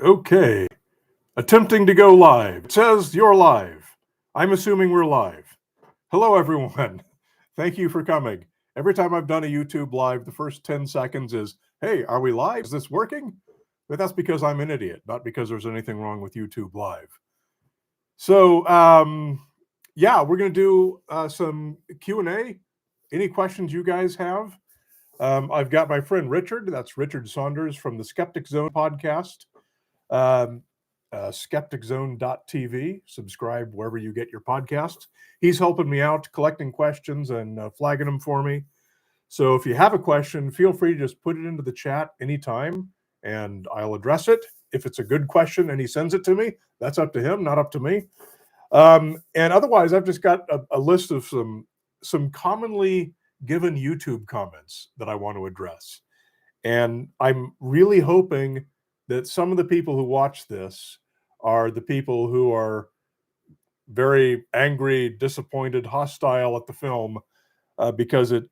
Okay. Attempting to go live. It says you're live. I'm assuming we're live. Hello, everyone. Thank you for coming. Every time I've done a YouTube live, the first 10 seconds is, hey, are we live? Is this working? But that's because I'm an idiot, not because there's anything wrong with YouTube live. So, yeah, we're going to do some Q&A. Any questions you guys have? I've got my friend Richard. That's Richard Saunders from the Skeptic Zone podcast. SkepticZone.tv. Subscribe wherever you get your podcasts. He's helping me out collecting questions and flagging them for me. So if you have a question, feel free to just put it into the chat anytime and I'll address it. If it's a good question and he sends it to me, that's up to him, not up to me. And otherwise, I've just got a list of some commonly given YouTube comments that I want to address. And I'm really hoping that some of the people who watch this are the people who are very angry, disappointed, hostile at the film because it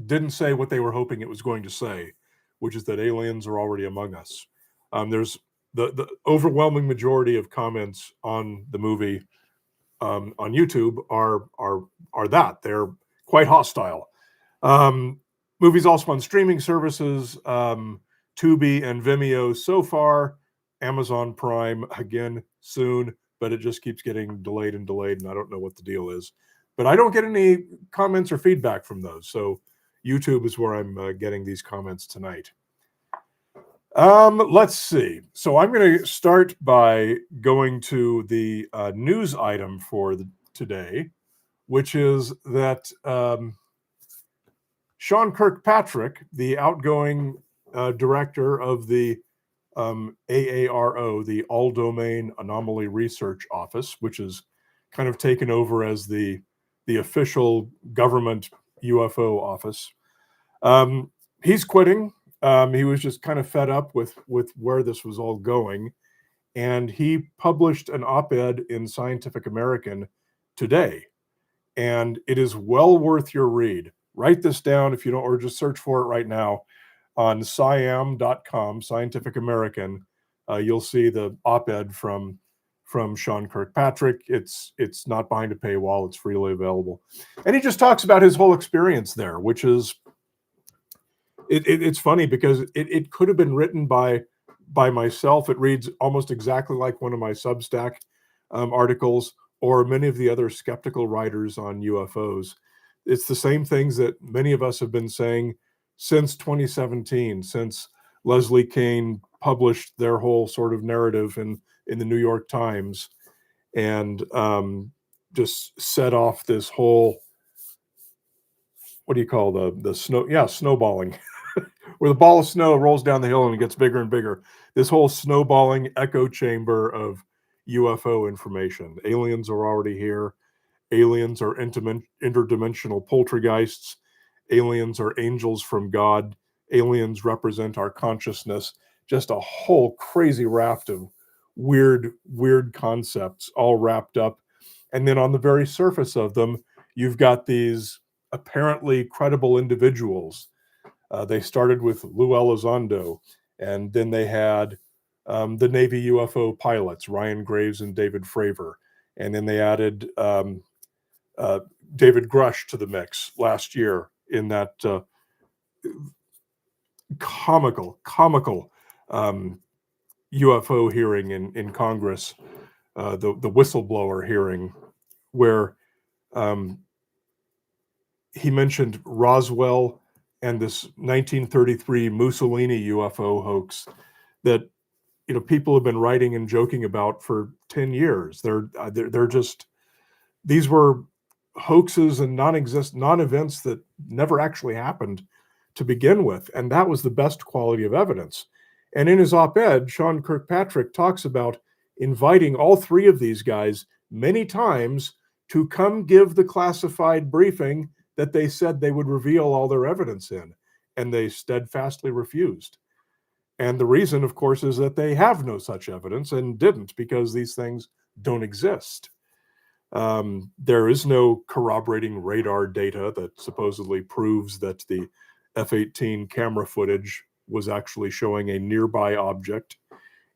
didn't say what they were hoping it was going to say, which is that aliens are already among us. There's the overwhelming majority of comments on the movie on YouTube are that they're quite hostile. Movies also on streaming services, Tubi and Vimeo so far. Amazon Prime again soon, but it just keeps getting delayed and delayed, and I don't know what the deal is. But I don't get any comments or feedback from those, so YouTube is where I'm getting these comments tonight. Let's see. So I'm going to start by going to the news item for today, which is that Sean Kirkpatrick, the outgoing director of the AARO, the All Domain Anomaly Research Office, which is kind of taken over as the official government UFO office. He's quitting. He was just kind of fed up with where this was all going. And he published an op-ed in Scientific American today. And it is well worth your read. Write this down if you don't, or just search for it right now on sciam.com, Scientific American. You'll see the op-ed from Sean Kirkpatrick. It's not behind a paywall. It's freely available. And he just talks about his whole experience there, which is, it's funny because it could have been written by myself. It reads almost exactly like one of my Substack articles or many of the other skeptical writers on UFOs. It's the same things that many of us have been saying since 2017, since Leslie Kean published their whole sort of narrative in the New York Times and just set off this whole, what do you call the snow? Yeah, snowballing, where the ball of snow rolls down the hill and it gets bigger and bigger. This whole snowballing echo chamber of UFO information. Aliens are already here. Aliens are interdimensional poltergeists. Aliens are angels from God. Aliens represent our consciousness. Just a whole crazy raft of weird concepts all wrapped up. And then on the very surface of them, you've got these apparently credible individuals. They started with Lou Elizondo, and then they had the Navy UFO pilots, Ryan Graves and David Fravor. And then they added David Grush to the mix last year in that comical UFO hearing in Congress, the whistleblower hearing, where he mentioned Roswell and this 1933 Mussolini UFO hoax that people have been writing and joking about for 10 years. They're just, these were hoaxes and non-events that never actually happened to begin with, and that was the best quality of evidence. And in his op-ed, Sean Kirkpatrick talks about inviting all three of these guys many times to come give the classified briefing that they said they would reveal all their evidence in, and they steadfastly refused. And the reason, of course, is that they have no such evidence and didn't, because these things don't exist. There is no corroborating radar data that supposedly proves that the F-18 camera footage was actually showing a nearby object.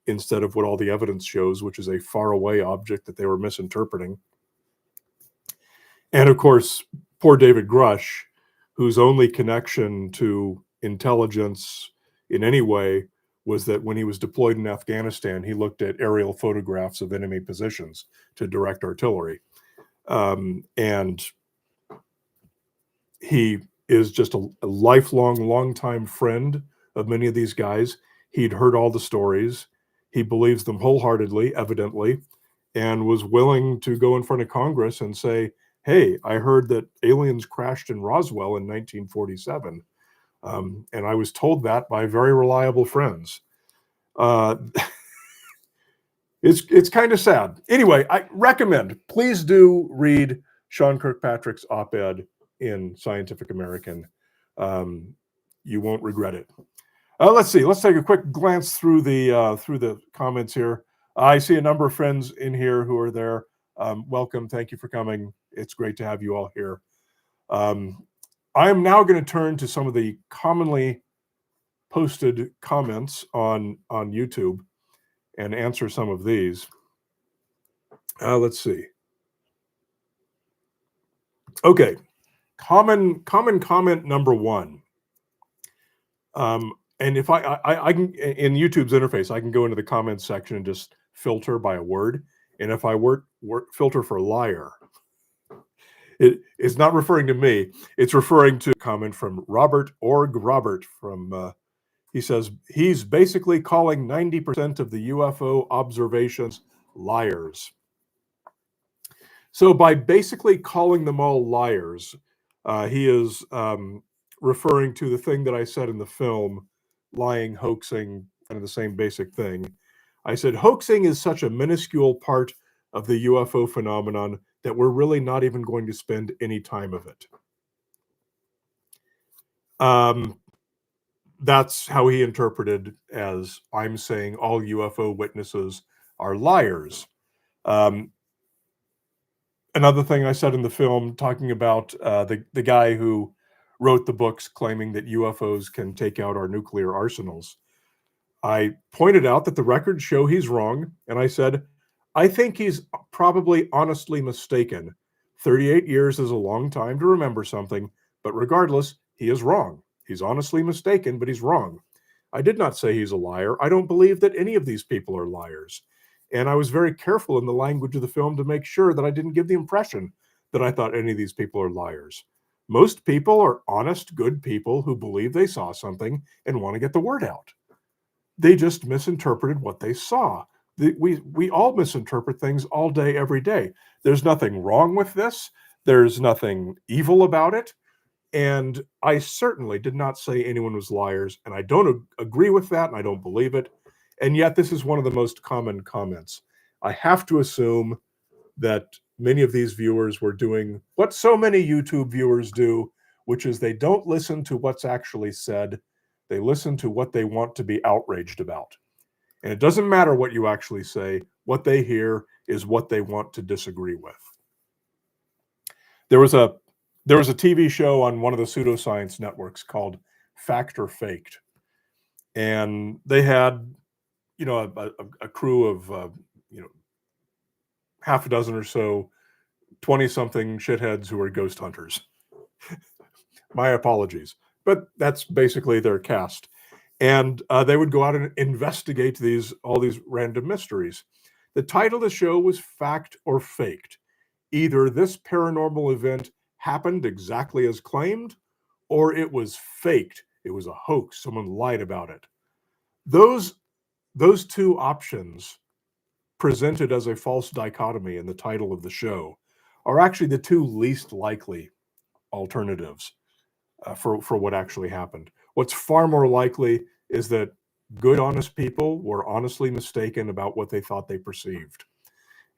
instead of what all the evidence shows, which is a faraway object that they were misinterpreting. And of course, poor David Grush, whose only connection to intelligence in any way was that when he was deployed in Afghanistan, he looked at aerial photographs of enemy positions to direct artillery. And he is just a lifelong, longtime friend of many of these guys. He'd heard all the stories. He believes them wholeheartedly, evidently, and was willing to go in front of Congress and say, hey, I heard that aliens crashed in Roswell in 1947. And I was told that by very reliable friends. It's kind of sad. Anyway, I recommend, please do read Sean Kirkpatrick's op-ed in Scientific American. You won't regret it. Let's see. Let's take a quick glance through the comments here. I see a number of friends in here who are there. Welcome. Thank you for coming. It's great to have you all here. I am now going to turn to some of the commonly posted comments on YouTube and answer some of these. Let's see. Okay. Common comment number one. And if I can, in YouTube's interface, I can go into the comments section and just filter by a word. And if I filter for liar, it's not referring to me. It's referring to a comment from Robert from, he says, he's basically calling 90% of the UFO observations liars. So by basically calling them all liars, he is referring to the thing that I said in the film, lying, hoaxing, kind of the same basic thing. I said, hoaxing is such a minuscule part of the UFO phenomenon that we're really not even going to spend any time of it. That's how he interpreted as I'm saying all UFO witnesses are liars. Another thing I said in the film, talking about the guy who wrote the books claiming that UFOs can take out our nuclear arsenals, I pointed out that the records show he's wrong, and I said, I think he's probably honestly mistaken. 38 years is a long time to remember something, but regardless, he is wrong. He's honestly mistaken, but he's wrong. I did not say he's a liar. I don't believe that any of these people are liars. And I was very careful in the language of the film to make sure that I didn't give the impression that I thought any of these people are liars. Most people are honest, good people who believe they saw something and want to get the word out. They just misinterpreted what they saw. We all misinterpret things all day, every day. There's nothing wrong with this. There's nothing evil about it. And I certainly did not say anyone was liars, and I don't agree with that, and I don't believe it. And yet this is one of the most common comments. I have to assume that many of these viewers were doing what so many YouTube viewers do, which is they don't listen to what's actually said. They listen to what they want to be outraged about. And it doesn't matter what you actually say. What they hear is what they want to disagree with. There was a TV show on one of the pseudoscience networks called Fact or Faked. And they had, a crew of, half a dozen or so 20-something shitheads who are ghost hunters. My apologies. But that's basically their cast. And they would go out and investigate all these random mysteries. The title of the show was Fact or Faked. Either this paranormal event happened exactly as claimed, or it was faked. It was a hoax. Someone lied about it. Those two options, presented as a false dichotomy in the title of the show, are actually the two least likely alternatives for what actually happened. What's far more likely is that good, honest people were honestly mistaken about what they thought they perceived.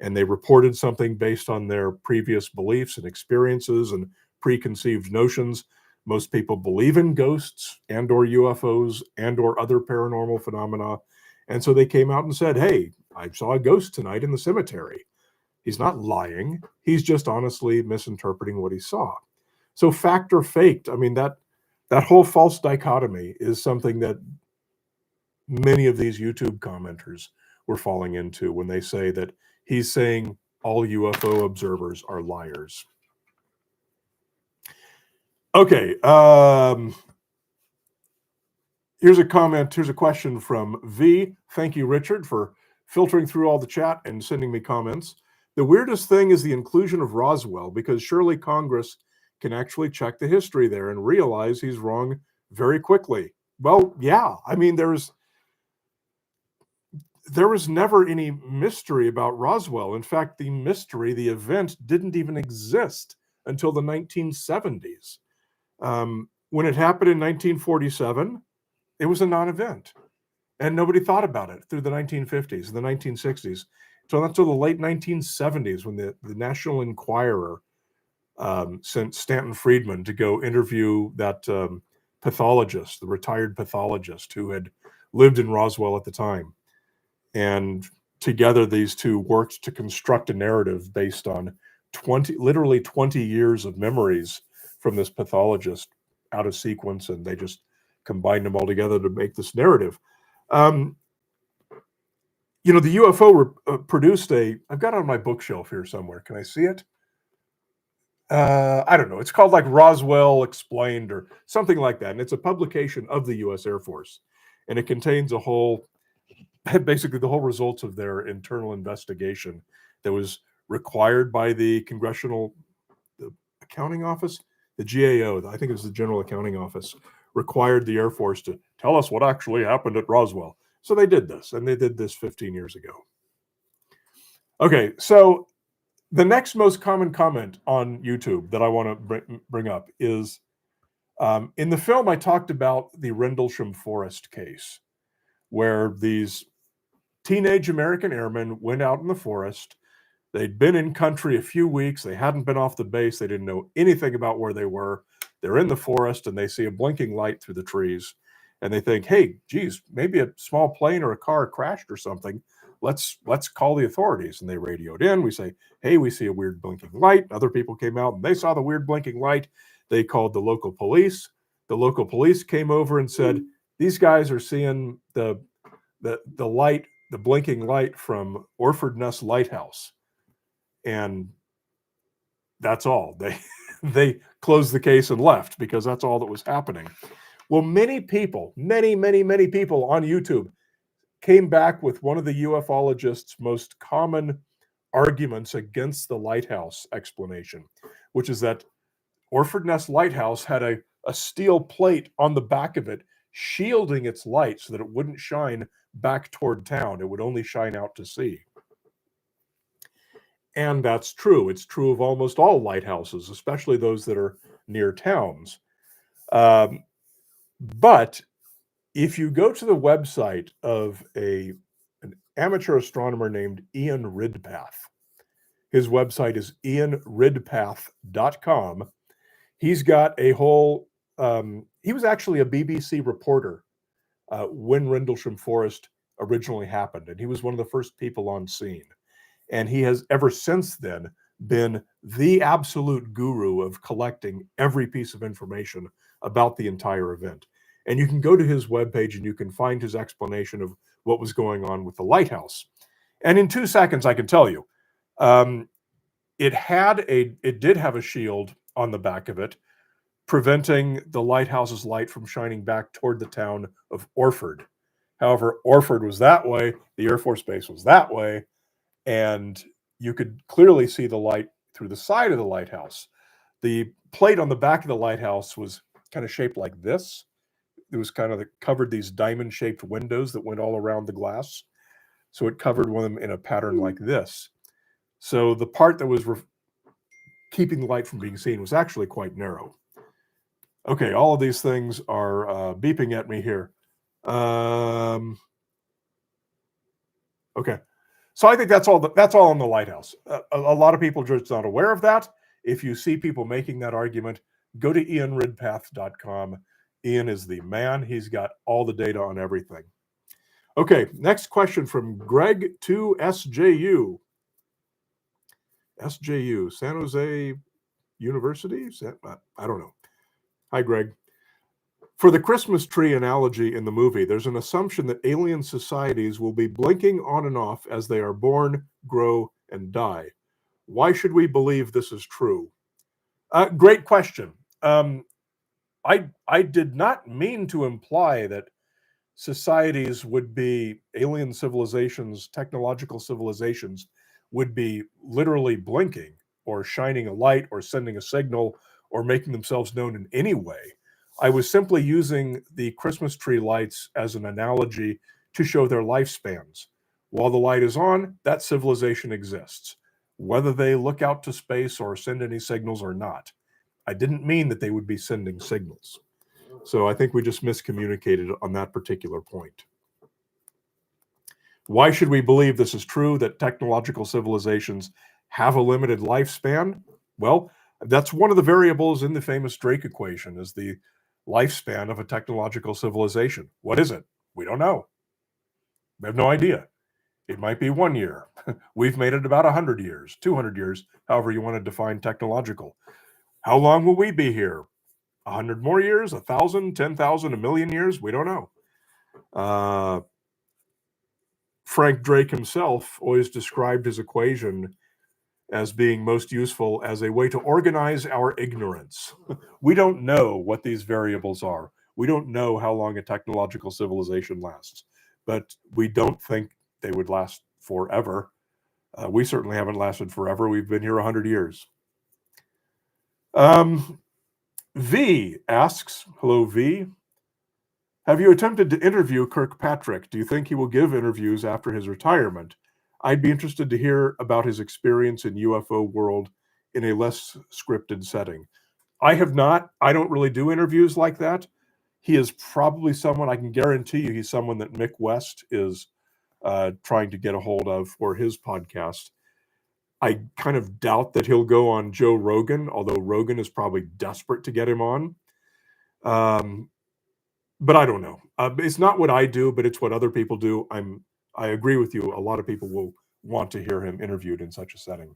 And they reported something based on their previous beliefs and experiences and preconceived notions. Most people believe in ghosts and or UFOs and or other paranormal phenomena. And so they came out and said, hey, I saw a ghost tonight in the cemetery. He's not lying. He's just honestly misinterpreting what he saw. So fact or faked, I mean, that whole false dichotomy is something that many of these YouTube commenters we're falling into when they say that he's saying all UFO observers are liars. Okay. Here's a comment. Here's a question from V. Thank you, Richard, for filtering through all the chat and sending me comments. The weirdest thing is the inclusion of Roswell, because surely Congress can actually check the history there and realize he's wrong very quickly. Well, yeah. I mean, there was never any mystery about Roswell. In fact, the mystery, the event, didn't even exist until the 1970s. When it happened in 1947, it was a non-event, and nobody thought about it through the 1950s and the 1960s. So until the late 1970s, when the National Enquirer sent Stanton Friedman to go interview that pathologist, the retired pathologist who had lived in Roswell at the time. And together, these two worked to construct a narrative based on literally 20 years of memories from this pathologist out of sequence, and they just combined them all together to make this narrative. The UFO produced I've got it on my bookshelf here somewhere. Can I see it? I don't know. It's called like Roswell Explained or something like that. And it's a publication of the U.S. Air Force. And it contains basically the whole results of their internal investigation that was required by the the accounting office, the GAO, I think it was the General Accounting Office, required the Air Force to tell us what actually happened at Roswell. So they did this, and they did this 15 years ago. Okay, so the next most common comment on YouTube that I want to bring up is, in the film, I talked about the Rendlesham Forest case, where these teenage American airmen went out in the forest. They'd been in country a few weeks. They hadn't been off the base. They didn't know anything about where they were. They're in the forest, and they see a blinking light through the trees. And they think, hey, geez, maybe a small plane or a car crashed or something. Let's call the authorities. And they radioed in. We say, hey, we see a weird blinking light. Other people came out, and they saw the weird blinking light. They called the local police. The local police came over and said, these guys are seeing the light, the blinking light from Orford Ness Lighthouse. And that's all. They closed the case and left because that's all that was happening. Well, many people, many people on YouTube came back with one of the ufologists' most common arguments against the lighthouse explanation, which is that Orford Ness Lighthouse had a steel plate on the back of it shielding its light so that it wouldn't shine back toward town. It would only shine out to sea. And that's true. It's true of almost all lighthouses, especially those that are near towns. But if you go to the website of an amateur astronomer named Ian Ridpath, his website is ianridpath.com. He's got a whole, he was actually a BBC reporter when Rendlesham Forest originally happened. And he was one of the first people on scene. And he has ever since then been the absolute guru of collecting every piece of information about the entire event. And you can go to his webpage and you can find his explanation of what was going on with the lighthouse. And in 2 seconds, I can tell you, it did have a shield on the back of it, preventing the lighthouse's light from shining back toward the town of Orford. However, Orford was that way, the Air Force Base was that way, and you could clearly see the light through the side of the lighthouse. The plate on the back of the lighthouse was kind of shaped like this. It was kind of covered these diamond-shaped windows that went all around the glass. So it covered one of them in a pattern like this. So the part that was keeping the light from being seen was actually quite narrow. Okay, all of these things are beeping at me here. Okay. So I think that's all on the lighthouse. A lot of people are just not aware of that. If you see people making that argument, go to ianridpath.com. Ian is the man. He's got all the data on everything. Okay, next question from Greg to SJU. SJU, San Jose University? I don't know. Hi, Greg. For the Christmas tree analogy in the movie, there's an assumption that alien societies will be blinking on and off as they are born, grow, and die. Why should we believe this is true? Great question. I did not mean to imply that societies would be alien civilizations, technological civilizations would be literally blinking or shining a light or sending a signal or making themselves known in any way. I was simply using the Christmas tree lights as an analogy to show their lifespans. While the light is on, that civilization exists, whether they look out to space or send any signals or not. I didn't mean that they would be sending signals. So I think we just miscommunicated on that particular point. Why should we believe this is true, that technological civilizations have a limited lifespan? Well, that's one of the variables in the famous Drake equation, is the lifespan of a technological civilization. What is it? We don't know. We have no idea. It might be 1 year. We've made it about 100 years, 200 years, however you want to define technological. How long will we be here? 100 more years, 1,000, 10,000, a million years? We don't know. Frank Drake himself always described his equation as being most useful as a way to organize our ignorance. We don't know what these variables are. We don't know how long a technological civilization lasts, but we don't think they would last forever. We certainly haven't lasted forever. We've been here 100 years. V asks, hello V, have you attempted to interview Kirkpatrick? Do you think he will give interviews after his retirement? I'd be interested to hear about his experience in UFO world in a less scripted setting. I have not. I don't really do interviews like that. He is probably someone, I can guarantee you, he's someone that Mick West is trying to get a hold of for his podcast. I kind of doubt that he'll go on Joe Rogan, although Rogan is probably desperate to get him on. But I don't know. It's not what I do, but it's what other people do. I agree with you. A lot of people will want to hear him interviewed in such a setting.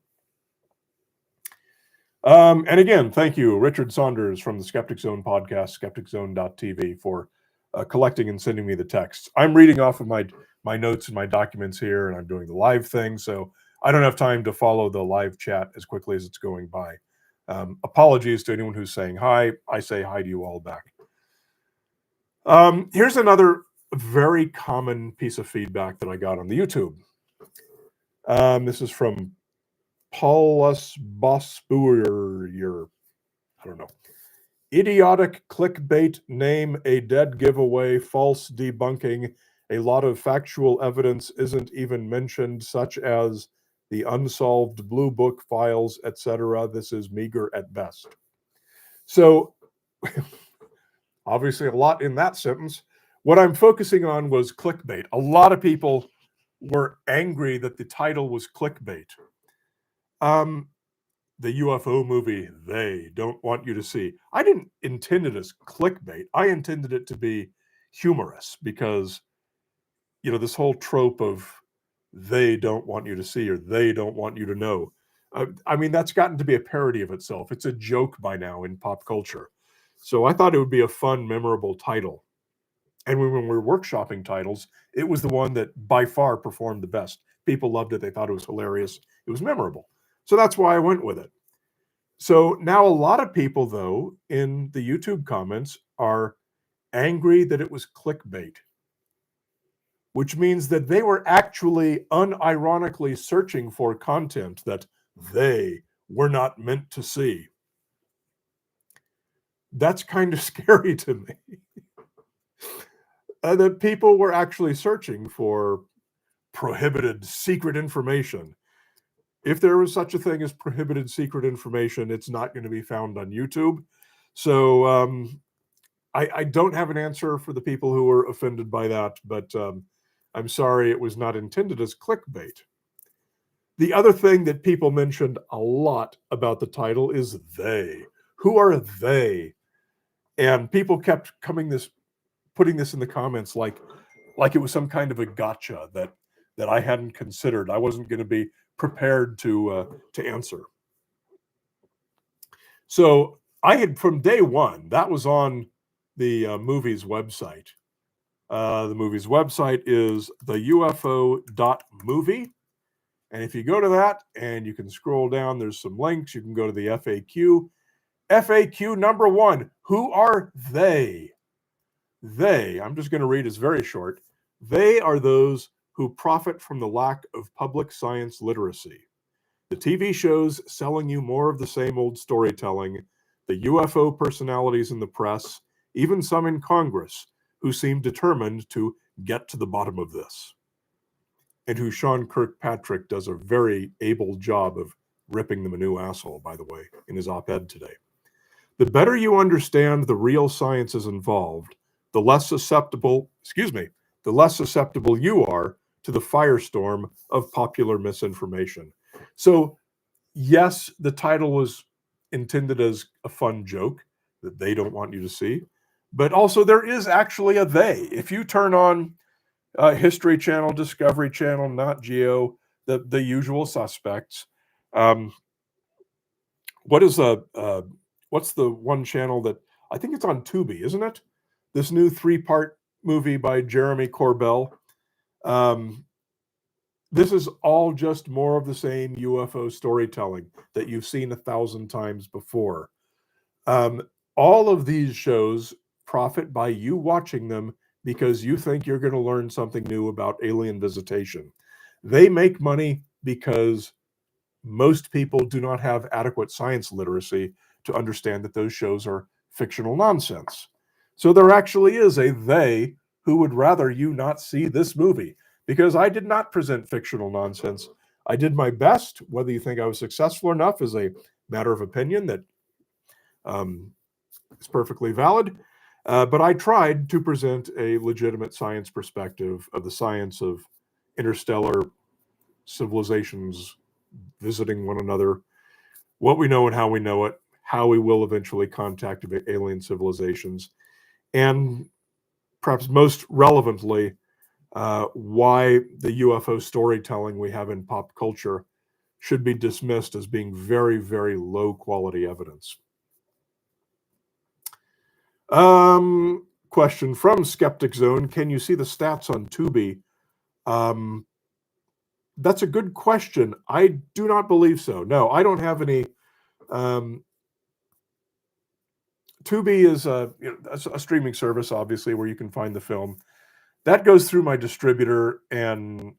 And again, thank you, Richard Saunders from the Skeptic Zone podcast, skepticzone.tv, for collecting and sending me the texts. I'm reading off of my notes and my documents here, and I'm doing the live thing, so I don't have time to follow the live chat as quickly as it's going by. Apologies to anyone who's saying hi. I say hi to you all back. Here's another very common piece of feedback that I got on the YouTube. This is from Paulus Bosbuer. I don't know. Idiotic clickbait, name a dead giveaway, false debunking. A lot of factual evidence isn't even mentioned, such as the unsolved Blue Book files, etc. This is meager at best. So obviously a lot in that sentence. What I'm focusing on was clickbait. A lot of people were angry that the title was clickbait. The UFO movie, They Don't Want You to See. I didn't intend it as clickbait. I intended it to be humorous because, this whole trope of they don't want you to see or they don't want you to know. That's gotten to be a parody of itself. It's a joke by now in pop culture. So I thought it would be a fun, memorable title. And when we were workshopping titles, it was the one that by far performed the best. People loved it. They thought it was hilarious. It was memorable. So that's why I went with it. So now a lot of people, though, in the YouTube comments are angry that it was clickbait, which means that they were actually unironically searching for content that they were not meant to see. That's kind of scary to me. That people were actually searching for prohibited secret information. If there was such a thing as prohibited secret information, it's not going to be found on YouTube. So I don't have an answer for the people who were offended by that, but I'm sorry, it was not intended as clickbait. The other thing that people mentioned a lot about the title is they. Who are they? And people kept putting this in the comments like it was some kind of a gotcha that I hadn't considered. I wasn't going to be prepared to answer. So I had, from day one, that was on the movie's website. The movie's website is theufo.movie. And if you go to that and you can scroll down, there's some links. You can go to the FAQ. FAQ number 1, who are they? They, I'm just going to read, it's very short. They are those who profit from the lack of public science literacy. The TV shows selling you more of the same old storytelling, the UFO personalities in the press, even some in Congress, who seem determined to get to the bottom of this. And who Sean Kirkpatrick does a very able job of ripping them a new asshole, by the way, in his op-ed today. The better you understand the real sciences involved, the less susceptible you are to the firestorm of popular misinformation. So, yes, the title was intended as a fun joke that they don't want you to see, but also there is actually a they. If you turn on History Channel, Discovery Channel, Nat Geo, the usual suspects. What's the one channel that I think it's on Tubi, isn't it? This new 3-part movie by Jeremy Corbell. This is all just more of the same UFO storytelling that you've seen 1,000 times before. All of these shows profit by you watching them because you think you're going to learn something new about alien visitation. They make money because most people do not have adequate science literacy to understand that those shows are fictional nonsense. So there actually is a they who would rather you not see this movie, because I did not present fictional nonsense. I did my best. Whether you think I was successful enough is a matter of opinion that is perfectly valid. But I tried to present a legitimate science perspective of the science of interstellar civilizations visiting one another, what we know and how we know it, how we will eventually contact alien civilizations, and perhaps most relevantly, why the UFO storytelling we have in pop culture should be dismissed as being very, very low quality evidence. Question from Skeptic Zone. Can you see the stats on Tubi? That's a good question. I do not believe so. No, I don't have any. Tubi is a streaming service, obviously, where you can find the film. That goes through my distributor, and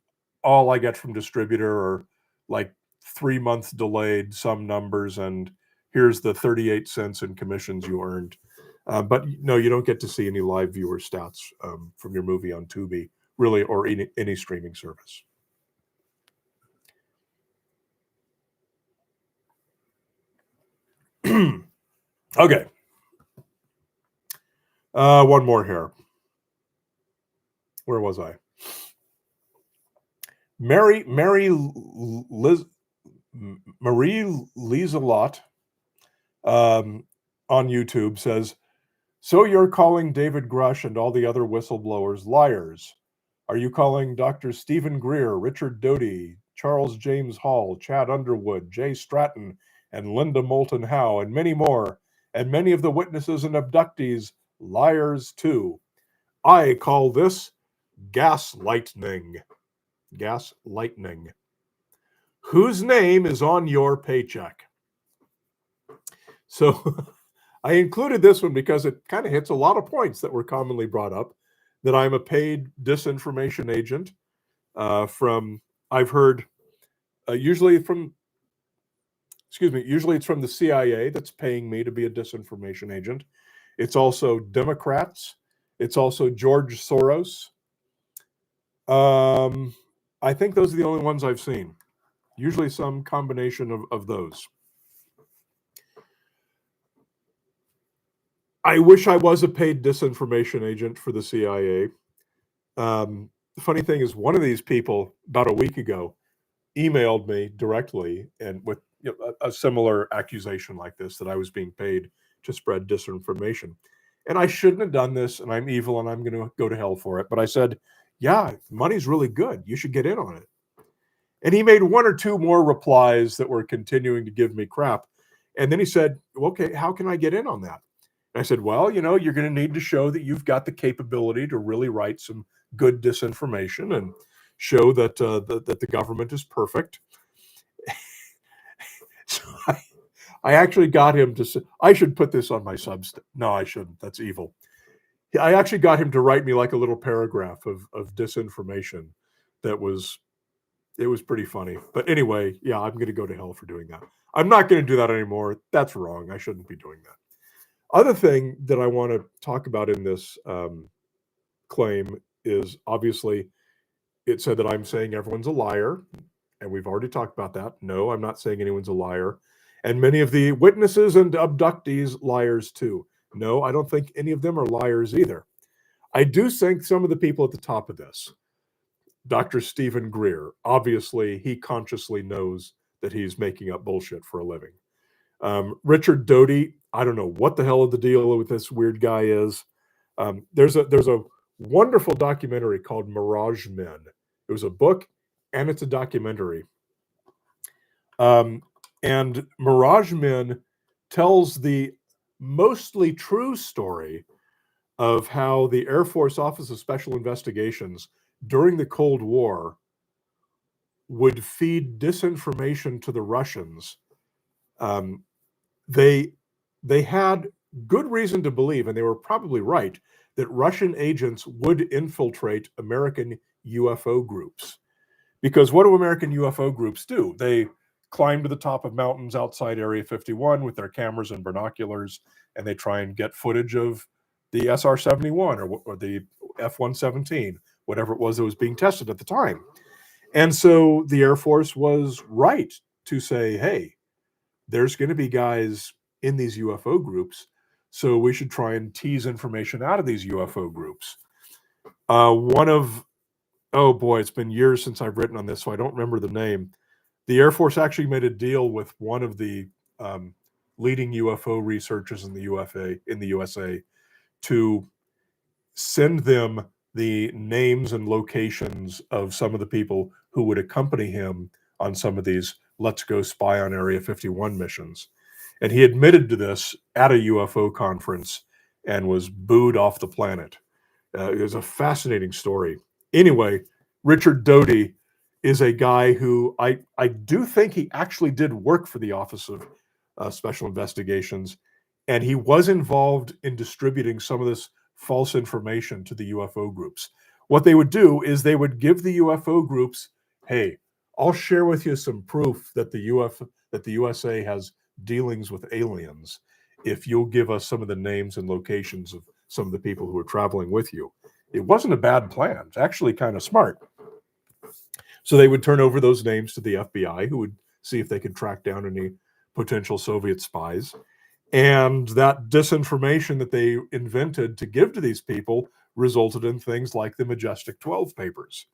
all I get from distributor are like 3 months delayed, some numbers, and here's the 38 cents in commissions you earned. But no, you don't get to see any live viewer stats from your movie on Tubi, really, or any streaming service. Okay. One more here. Where was I? Marie Lieselot on YouTube says, so you're calling David Grush and all the other whistleblowers liars. Are you calling Dr. Stephen Greer, Richard Doty, Charles James Hall, Chad Underwood, Jay Stratton, and Linda Moulton Howe, and many more, and many of the witnesses and abductees liars too? I call this gaslighting. Gaslighting. Whose name is on your paycheck? So I included this one because it kind of hits a lot of points that were commonly brought up, that I'm a paid disinformation agent I've heard, usually it's from the CIA that's paying me to be a disinformation agent. It's also Democrats. It's also George Soros. I think those are the only ones I've seen. Usually some combination of those. I wish I was a paid disinformation agent for the CIA. The funny thing is, one of these people about a week ago emailed me directly and with a similar accusation like this, that I was being paid to spread disinformation. And I shouldn't have done this, and I'm evil, and I'm going to go to hell for it. But I said, yeah, money's really good. You should get in on it. And he made one or two more replies that were continuing to give me crap. And then he said, okay, how can I get in on that? I said, well, you're going to need to show that you've got the capability to really write some good disinformation and show that that the government is perfect. So I actually got him to say, I should put this on my Substack. No, I shouldn't. That's evil. I actually got him to write me like a little paragraph of disinformation that was, it was pretty funny. But anyway, yeah, I'm going to go to hell for doing that. I'm not going to do that anymore. That's wrong. I shouldn't be doing that. Other thing that I want to talk about in this claim is, obviously, it said that I'm saying everyone's a liar, and we've already talked about that. No, I'm not saying anyone's a liar. And many of the witnesses and abductees liars too. No, I don't think any of them are liars either. I do think some of the people at the top of this, Dr. Stephen Greer, obviously he consciously knows that he's making up bullshit for a living. Richard Doty, I don't know what the hell the deal with this weird guy is. There's a wonderful documentary called Mirage Men. It was a book and it's a documentary. And Mirage Men tells the mostly true story of how the Air Force Office of Special Investigations during the Cold War would feed disinformation to the Russians. They had good reason to believe, and they were probably right, that Russian agents would infiltrate American UFO groups. Because what do American UFO groups do? They climb to the top of mountains outside Area 51 with their cameras and binoculars, and they try and get footage of the SR-71 or the F-117, whatever it was that was being tested at the time. And so the Air Force was right to say, hey, there's going to be guys in these UFO groups, so we should try and tease information out of these UFO groups. Oh boy, it's been years since I've written on this, so I don't remember the name. The Air Force actually made a deal with one of the leading UFO researchers in the USA to send them the names and locations of some of the people who would accompany him on some of these let's go spy on Area 51 missions. And he admitted to this at a UFO conference and was booed off the planet. It was a fascinating story. Anyway, Richard Doty is a guy who I do think he actually did work for the Office of Special Investigations, and he was involved in distributing some of this false information to the UFO groups. What they would do is they would give the UFO groups, hey, I'll share with you some proof that the USA has dealings with aliens if you'll give us some of the names and locations of some of the people who are traveling with you. It wasn't a bad plan. It's actually kind of smart. So they would turn over those names to the FBI, who would see if they could track down any potential Soviet spies. And that disinformation that they invented to give to these people resulted in things like the Majestic 12 papers.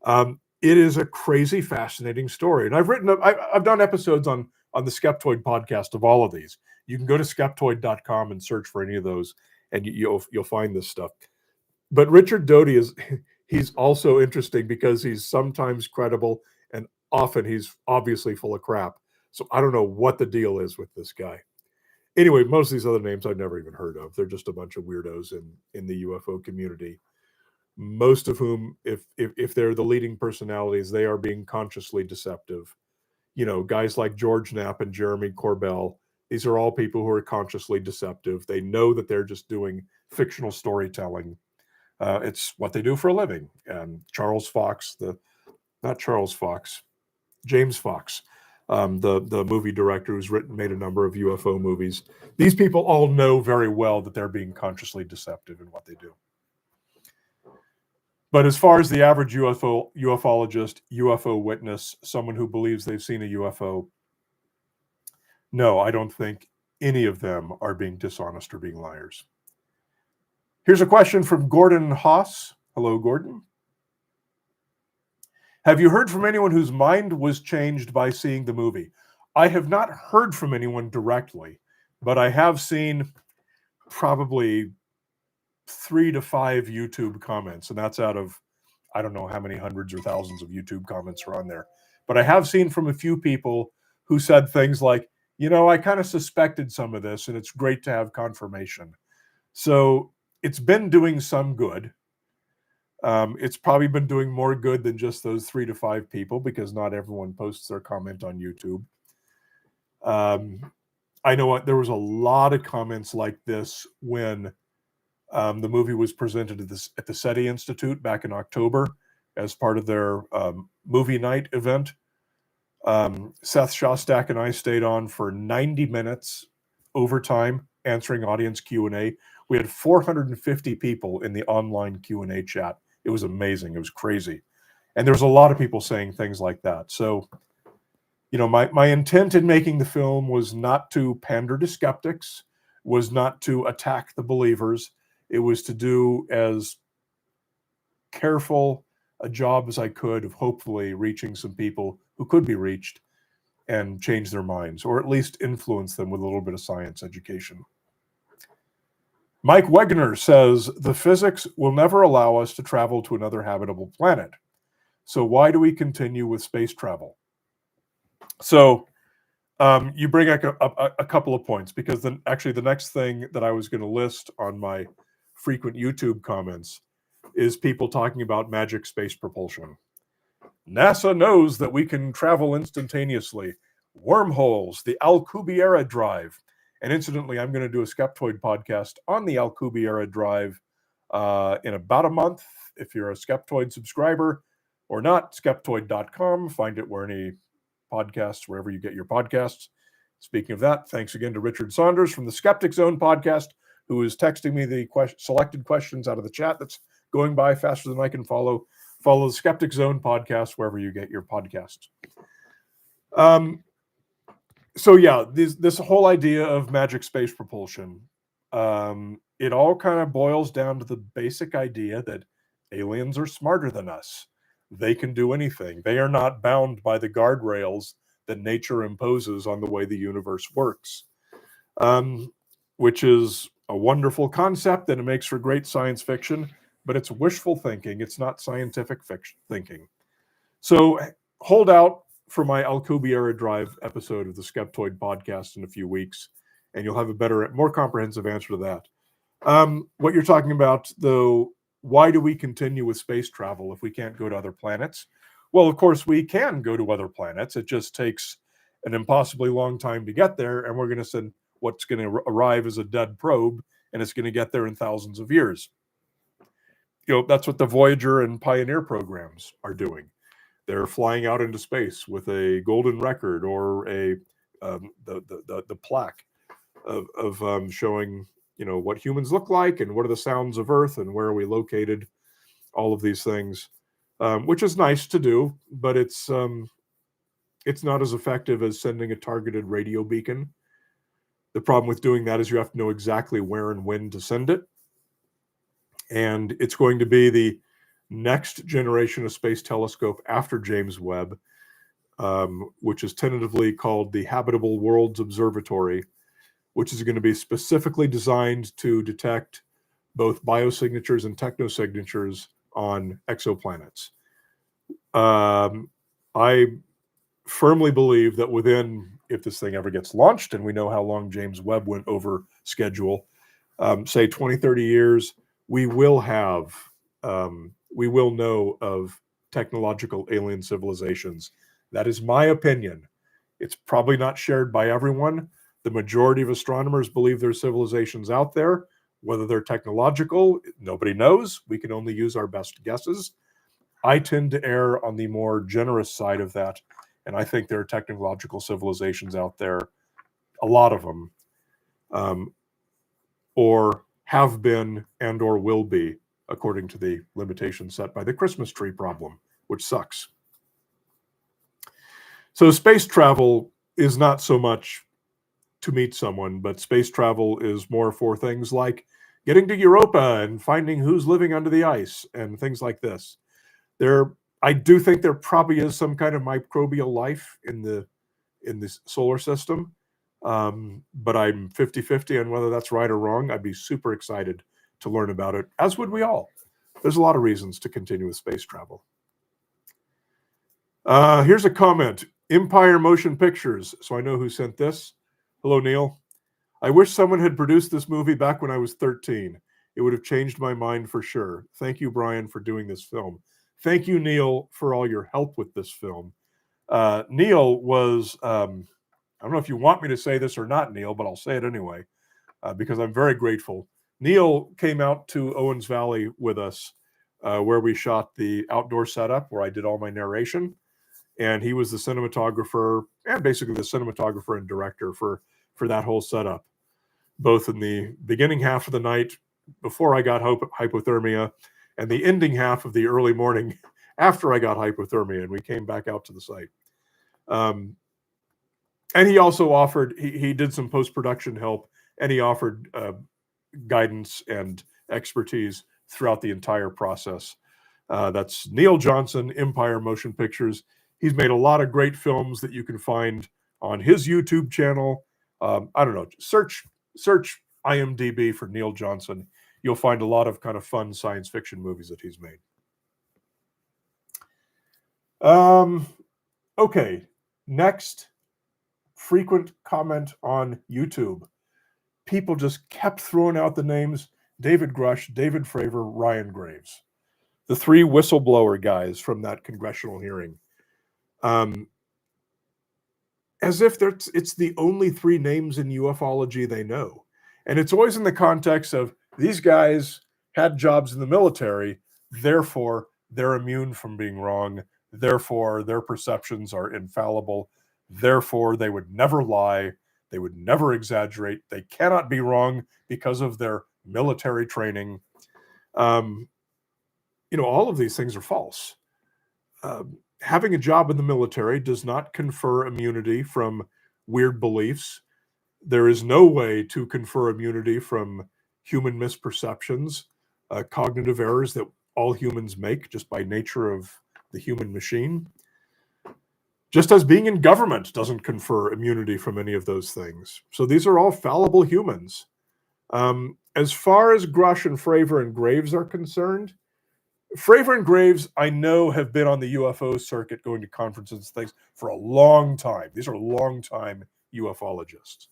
It is a crazy, fascinating story. And I've done episodes on the Skeptoid podcast of all of these. You can go to skeptoid.com and search for any of those, and you'll find this stuff. But Richard Doty he's also interesting because he's sometimes credible and often he's obviously full of crap. So I don't know what the deal is with this guy. Anyway, most of these other names I've never even heard of. They're just a bunch of weirdos in the UFO community. Most of whom, if they're the leading personalities, they are being consciously deceptive. Guys like George Knapp and Jeremy Corbell, these are all people who are consciously deceptive. They know that they're just doing fictional storytelling. It's what they do for a living. And James Fox, the movie director who's made a number of UFO movies. These people all know very well that they're being consciously deceptive in what they do. But as far as the average ufologist, UFO witness, someone who believes they've seen a UFO, no, I don't think any of them are being dishonest or being liars. Here's a question from Gordon Haas. Hello, Gordon. Have you heard from anyone whose mind was changed by seeing the movie? I have not heard from anyone directly, but I have seen probably 3 to 5 YouTube comments, and that's out of, I don't know how many hundreds or thousands of YouTube comments are on there. But I have seen from a few people who said things like, you know, I kind of suspected some of this, and it's great to have confirmation. So it's been doing some good. It's probably been doing more good than just those 3 to 5 people, because not everyone posts their comment on YouTube. I know there was a lot of comments like this when the movie was presented at the SETI Institute back in October as part of their movie night event. Seth Shostak and I stayed on for 90 minutes overtime answering audience Q&A. We had 450 people in the online Q&A chat. It was amazing. It was crazy. And there's a lot of people saying things like that. So, you know, my intent in making the film was not to pander to skeptics, was not to attack the believers. It was to do as careful a job as I could of hopefully reaching some people who could be reached and change their minds, or at least influence them with a little bit of science education. Mike Wegner says, the physics will never allow us to travel to another habitable planet. So why do we continue with space travel? So you bring up a couple of points, because then actually the next thing that I was going to list on my frequent YouTube comments is people talking about magic space propulsion. NASA knows that we can travel instantaneously. Wormholes, the Alcubierre drive. And incidentally, I'm going to do a Skeptoid podcast on the Alcubierre drive in about a month. If you're a Skeptoid subscriber or not, skeptoid.com. Find it where any podcasts, wherever you get your podcasts. Speaking of that, thanks again to Richard Saunders from the Skeptic Zone podcast, who is texting me the selected questions out of the chat that's going by faster than I can follow. Follow the Skeptic Zone podcast wherever you get your podcasts. So yeah, this whole idea of magic space propulsion, it all kind of boils down to the basic idea that aliens are smarter than us. They can do anything. They are not bound by the guardrails that nature imposes on the way the universe works, which is a wonderful concept, and it makes for great science fiction, but it's wishful thinking. It's not scientific fiction thinking. So hold out for my Alcubierre drive episode of the Skeptoid podcast in a few weeks, and you'll have a better, more comprehensive answer to that. What you're talking about, though, why do we continue with space travel if we can't go to other planets? Well, of course, we can go to other planets. It just takes an impossibly long time to get there, and we're going to send what's going to arrive as a dead probe, and it's going to get there in thousands of years. You know, that's what the Voyager and Pioneer programs are doing. They're flying out into space with a golden record or the plaque of showing, you know, what humans look like and what are the sounds of Earth and where are we located, all of these things, which is nice to do, but it's not as effective as sending a targeted radio beacon. The problem with doing that is you have to know exactly where and when to send it, and it's going to be the next generation of space telescope after James Webb, which is tentatively called the Habitable Worlds Observatory, which is going to be specifically designed to detect both biosignatures and technosignatures on exoplanets. I firmly believe that within, if this thing ever gets launched, and we know how long James Webb went over schedule, say 20, 30 years, we will know of technological alien civilizations. That is my opinion. It's probably not shared by everyone. The majority of astronomers believe there's civilizations out there. Whether they're technological, nobody knows. We can only use our best guesses. I tend to err on the more generous side of that, and I think there are technological civilizations out there, a lot of them, or have been and or will be, according to the limitations set by the Christmas tree problem, which sucks. So space travel is not so much to meet someone, but space travel is more for things like getting to Europa and finding who's living under the ice and things like this. I do think there probably is some kind of microbial life in the solar system, but I'm 50-50 on whether that's right or wrong. I'd be super excited to learn about it, as would we all. There's a lot of reasons to continue with space travel. Here's a comment. Empire Motion Pictures. So I know who sent this. Hello, Neil. I wish someone had produced this movie back when I was 13. It would have changed my mind for sure. Thank you, Brian, for doing this film. Thank you, Neil, for all your help with this film. Neil was, I don't know if you want me to say this or not, Neil, but I'll say it anyway, because I'm very grateful. Neil came out to Owens Valley with us, where we shot the outdoor setup, where I did all my narration. And he was the cinematographer and basically the cinematographer and director for that whole setup, both in the beginning half of the night before I got hypothermia and the ending half of the early morning after I got hypothermia and we came back out to the site. And he also offered, he did some post-production help, and he offered guidance and expertise throughout the entire process. That's Neil Johnson, Empire Motion Pictures. He's made a lot of great films that you can find on his YouTube channel. I don't know, search IMDb for Neil Johnson. You'll find a lot of kind of fun science fiction movies that he's made. Okay, next frequent comment on YouTube. People just kept throwing out the names David Grush, David Fravor, Ryan Graves, the three whistleblower guys from that congressional hearing. As if it's the only three names in ufology they know. And it's always in the context of these guys had jobs in the military, therefore they're immune from being wrong, therefore their perceptions are infallible, therefore they would never lie, they would never exaggerate, they cannot be wrong because of their military training. All of these things are false. Having a job in the military does not confer immunity from weird beliefs. There is no way to confer immunity from human misperceptions, cognitive errors that all humans make just by nature of the human machine. Just as being in government doesn't confer immunity from any of those things. So these are all fallible humans. As far as Grush and Fravor and Graves are concerned, Fravor and Graves, I know, have been on the UFO circuit going to conferences and things for a long time. These are long-time ufologists.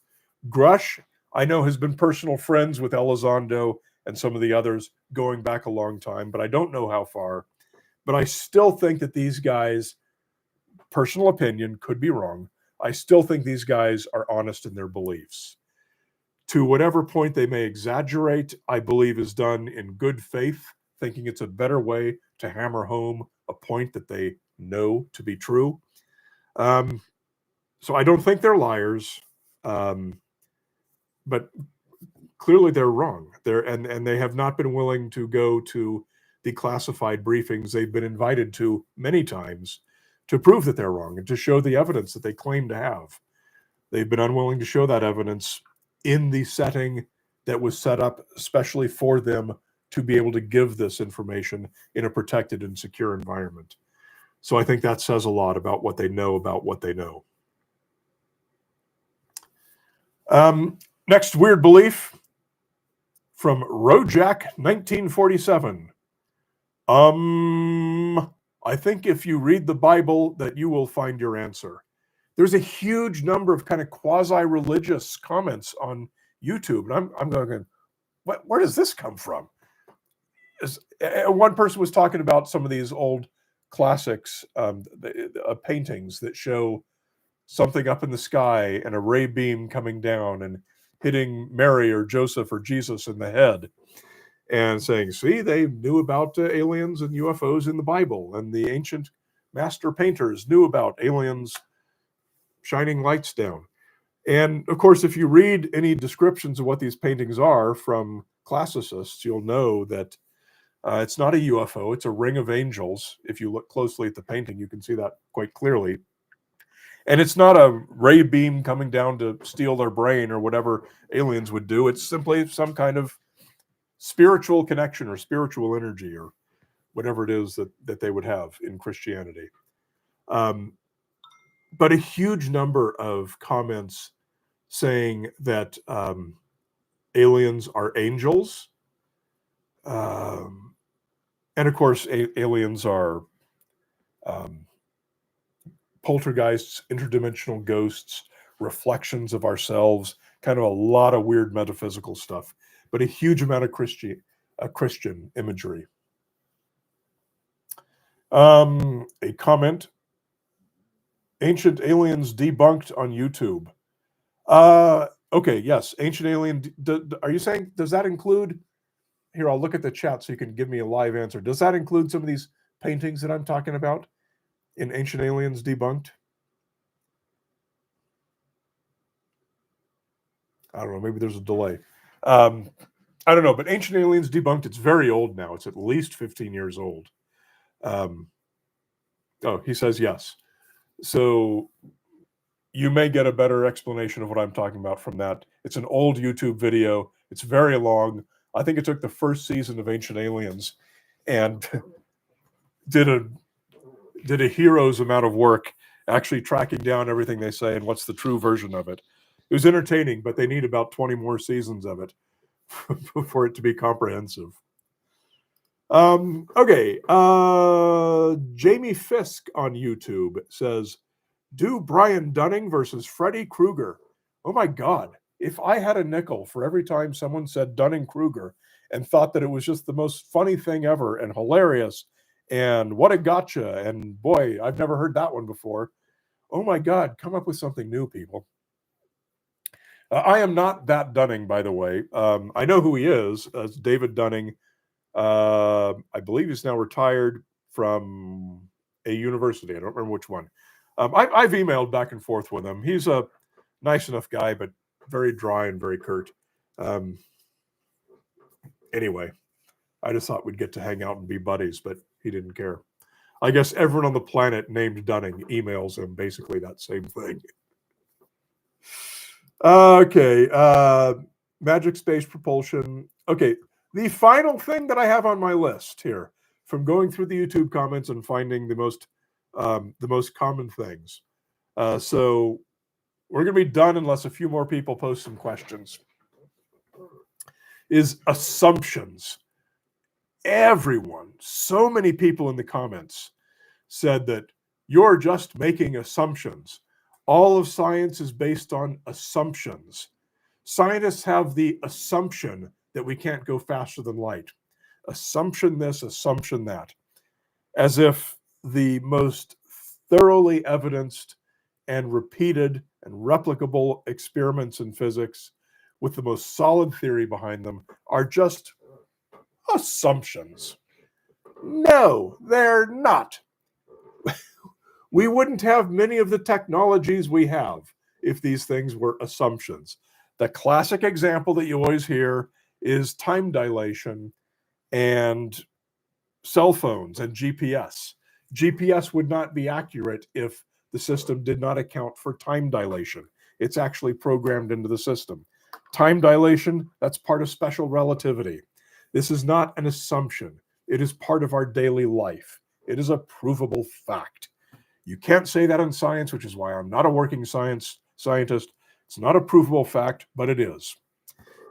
Grush, I know, has been personal friends with Elizondo and some of the others going back a long time, but I don't know how far. But I still think that these guys, personal opinion, could be wrong. I still think these guys are honest in their beliefs. To whatever point they may exaggerate, I believe is done in good faith, thinking it's a better way to hammer home a point that they know to be true. So I don't think they're liars, but clearly they're wrong. And they have not been willing to go to the classified briefings they've been invited to many times to prove that they're wrong and to show the evidence that they claim to have. They've been unwilling to show that evidence in the setting that was set up especially for them to be able to give this information in a protected and secure environment. So I think that says a lot about what they know about what they know. Next weird belief from Rojack 1947. I think if you read the Bible that you will find your answer. There's a huge number of kind of quasi-religious comments on YouTube. And I'm going, where does this come from? One person was talking about some of these old classics, paintings that show something up in the sky and a ray beam coming down and hitting Mary or Joseph or Jesus in the head and saying, see, they knew about aliens and UFOs in the Bible, and the ancient master painters knew about aliens shining lights down. And of course, if you read any descriptions of what these paintings are from classicists, you'll know that it's not a UFO, it's a ring of angels. If you look closely at the painting, you can see that quite clearly. And it's not a ray beam coming down to steal their brain or whatever aliens would do. It's simply some kind of spiritual connection or spiritual energy or whatever it is that they would have in Christianity. But a huge number of comments saying that aliens are angels. And of course, aliens are poltergeists, interdimensional ghosts, reflections of ourselves, kind of a lot of weird metaphysical stuff, but a huge amount of Christian imagery. A comment: Ancient Aliens debunked on YouTube. Okay, yes, Ancient Alien. Are you saying, does that include? Here, I'll look at the chat so you can give me a live answer. Does that include some of these paintings that I'm talking about in Ancient Aliens Debunked? I don't know. Maybe there's a delay. I don't know, but Ancient Aliens Debunked, it's very old now. It's at least 15 years old. Oh, he says yes. So you may get a better explanation of what I'm talking about from that. It's an old YouTube video. It's very long. I think it took the first season of Ancient Aliens and did a hero's amount of work actually tracking down everything they say and what's the true version of it. It was entertaining, but they need about 20 more seasons of it for it to be comprehensive. Okay. Jamie Fisk on YouTube says, do Brian Dunning versus Freddy Krueger. Oh my God. If I had a nickel for every time someone said Dunning-Kruger and thought that it was just the most funny thing ever and hilarious and what a gotcha, and boy, I've never heard that one before. Oh my God, come up with something new, people. I am not that Dunning, by the way. I know who he is. It's David Dunning. I believe he's now retired from a university. I don't remember which one. I've emailed back and forth with him. He's a nice enough guy, but very dry and very curt. Anyway, I just thought we'd get to hang out and be buddies, but he didn't care. I guess everyone on the planet named Dunning emails him basically that same thing. Okay, magic space propulsion. Okay, the final thing that I have on my list here, from going through the YouTube comments and finding the most common things. So we're going to be done unless a few more people post some questions. Is assumptions. Everyone, so many people in the comments said that you're just making assumptions. All of science is based on assumptions. Scientists have the assumption that we can't go faster than light. Assumption this, assumption that. As if the most thoroughly evidenced and repeated and replicable experiments in physics with the most solid theory behind them are just assumptions. No, they're not. We wouldn't have many of the technologies we have if these things were assumptions. The classic example that you always hear is time dilation and cell phones and GPS. GPS would not be accurate if the system did not account for time dilation. It's actually programmed into the system. Time dilation, that's part of special relativity. This is not an assumption. It is part of our daily life. It is a provable fact. You can't say that in science, which is why I'm not a working scientist. It's not a provable fact, but it is.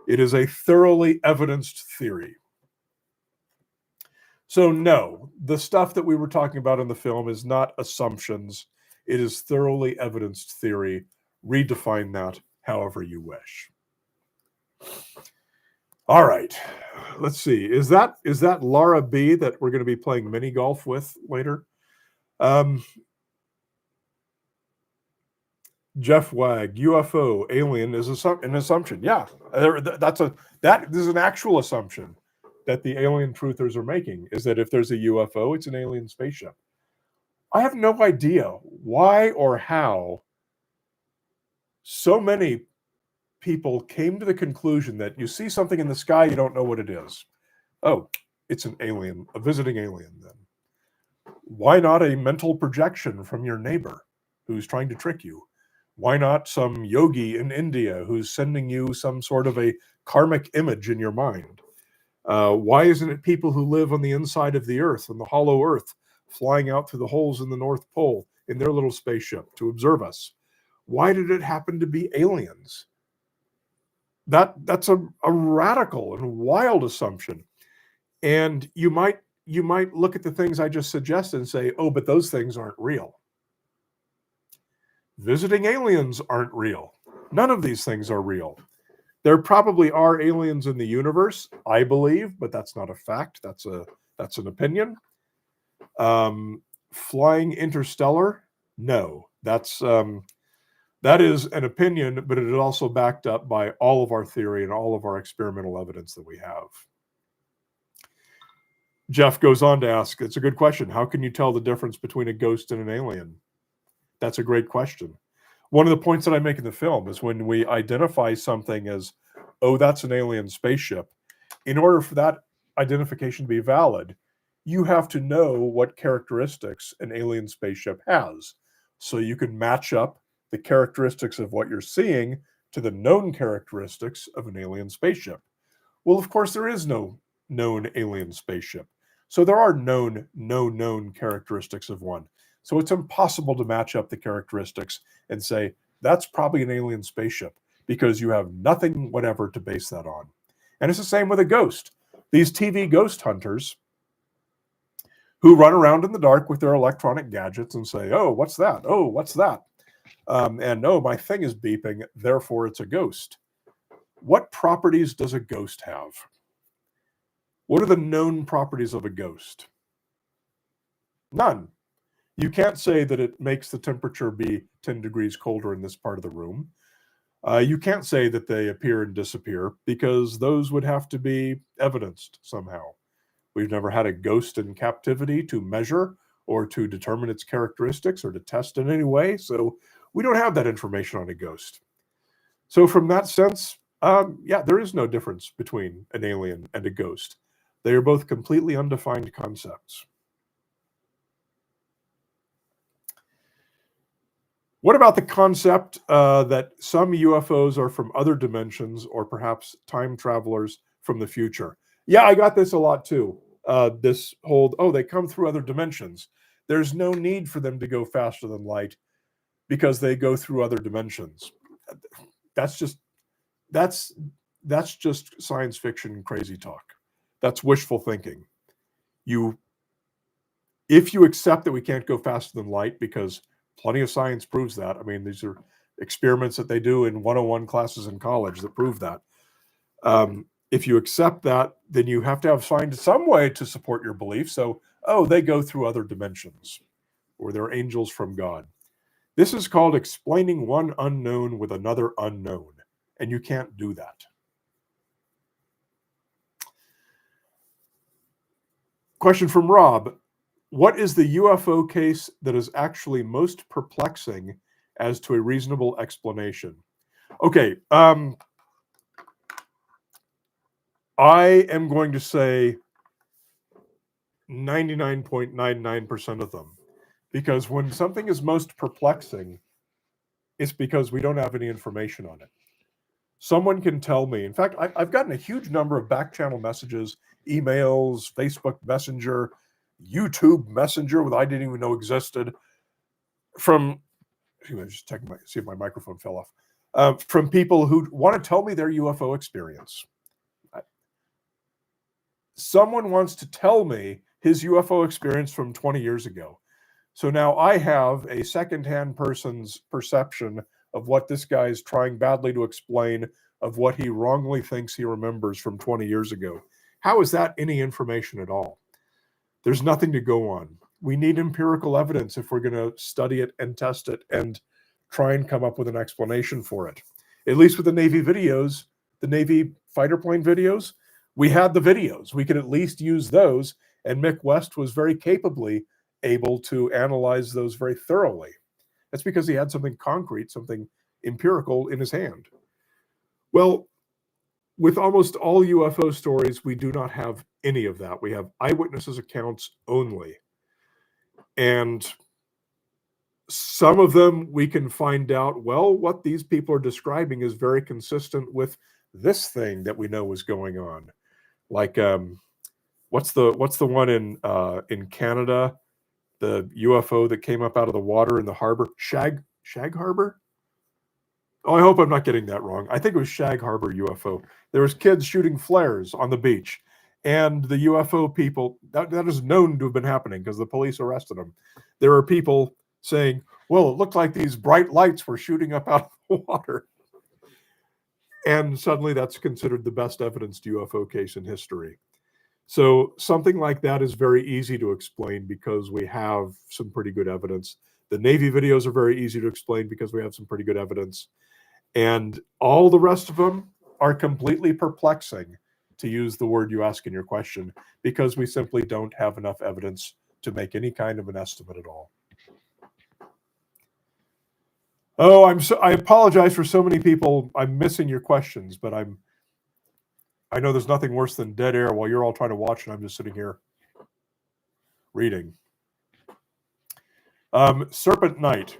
It is a thoroughly evidenced theory. So no, the stuff that we were talking about in the film is not assumptions. It is thoroughly evidenced theory. Redefine that however you wish. All right, let's see. Is that Laura B that we're going to be playing mini golf with later? Jeff Wag, UFO, alien is an assumption. Yeah, that is an actual assumption that the alien truthers are making, is that if there's a UFO, it's an alien spaceship. I have no idea why or how so many people came to the conclusion that you see something in the sky, you don't know what it is. Oh, it's an alien, a visiting alien then. Why not a mental projection from your neighbor who's trying to trick you? Why not some yogi in India who's sending you some sort of a karmic image in your mind? Why isn't it people who live on the inside of the earth, on the hollow earth, flying out through the holes in the North Pole in their little spaceship to observe us? Why did it happen to be aliens? That's a radical and wild assumption. And you might look at the things I just suggested and say, oh, but those things aren't real. visiting aliens aren't real. None of these things are real. There probably are aliens in the universe, I believe, but that's not a fact. That's an opinion. Flying interstellar? No, that is an opinion, but it is also backed up by all of our theory and all of our experimental evidence that we have. Jeff goes on to ask, it's a good question. How can you tell the difference between a ghost and an alien? That's a great question. One of the points that I make in the film is when we identify something as, oh, that's an alien spaceship, in order for that identification to be valid, you have to know what characteristics an alien spaceship has. So you can match up the characteristics of what you're seeing to the known characteristics of an alien spaceship. Well, of course, there is no known alien spaceship. So there are no known characteristics of one. So it's impossible to match up the characteristics and say, that's probably an alien spaceship, because you have nothing whatever to base that on. And it's the same with a ghost. These TV ghost hunters who run around in the dark with their electronic gadgets and say, oh, what's that? Oh, what's that? And no, my thing is beeping, therefore it's a ghost. What properties does a ghost have? What are the known properties of a ghost? None. You can't say that it makes the temperature be 10 degrees colder in this part of the room. You can't say that they appear and disappear, because those would have to be evidenced somehow. We've never had a ghost in captivity to measure or to determine its characteristics or to test in any way, so we don't have that information on a ghost. So from that sense, yeah, there is no difference between an alien and a ghost. They are both completely undefined concepts. What about the concept that some UFOs are from other dimensions, or perhaps time travelers from the future? Yeah, I got this a lot too. This whole, oh, they come through other dimensions. There's no need for them to go faster than light because they go through other dimensions. That's just science fiction crazy talk. That's wishful thinking. If you accept that we can't go faster than light, because plenty of science proves that. I mean, these are experiments that they do in 101 classes in college that prove that. If you accept that, then you have to find some way to support your belief. So, oh, they go through other dimensions, or they're angels from God. This is called explaining one unknown with another unknown, and you can't do that. Question from Rob. What is the UFO case that is actually most perplexing as to a reasonable explanation? Okay, I am going to say 99.99% of them. Because when something is most perplexing, it's because we don't have any information on it. Someone can tell me. In fact, I've gotten a huge number of back channel messages, emails, Facebook Messenger, YouTube Messenger that I didn't even know existed, from, just check see if my microphone fell off, from people who want to tell me their UFO experience. Someone wants to tell me his UFO experience from 20 years ago. So now I have a secondhand person's perception of what this guy is trying badly to explain, of what he wrongly thinks he remembers from 20 years ago. How is that any information at all? There's nothing to go on. We need empirical evidence if we're going to study it and test it and try and come up with an explanation for it. At least with the Navy videos, the Navy fighter plane videos, we had the videos. We could at least use those, and Mick West was very capably able to analyze those very thoroughly. That's because he had something concrete, something empirical in his hand. Well, with almost all UFO stories, we do not have any of that. We have eyewitnesses' accounts only. And some of them we can find out, well, what these people are describing is very consistent with this thing that we know is going on. Like, what's the one in Canada? The UFO that came up out of the water in the harbor, Shag Harbor. Oh, I hope I'm not getting that wrong. I think it was Shag Harbor UFO. There was kids shooting flares on the beach, and the UFO people, that is known to have been happening because the police arrested them. There are people saying, well, it looked like these bright lights were shooting up out of the water. And suddenly that's considered the best evidenced UFO case in history. So something like that is very easy to explain because we have some pretty good evidence. The Navy videos are very easy to explain because we have some pretty good evidence. And all the rest of them are completely perplexing, to use the word you ask in your question, because we simply don't have enough evidence to make any kind of an estimate at all. Oh, I apologize for so many people. I'm missing your questions, but I know there's nothing worse than dead air while you're all trying to watch and I'm just sitting here reading. Serpent Knight.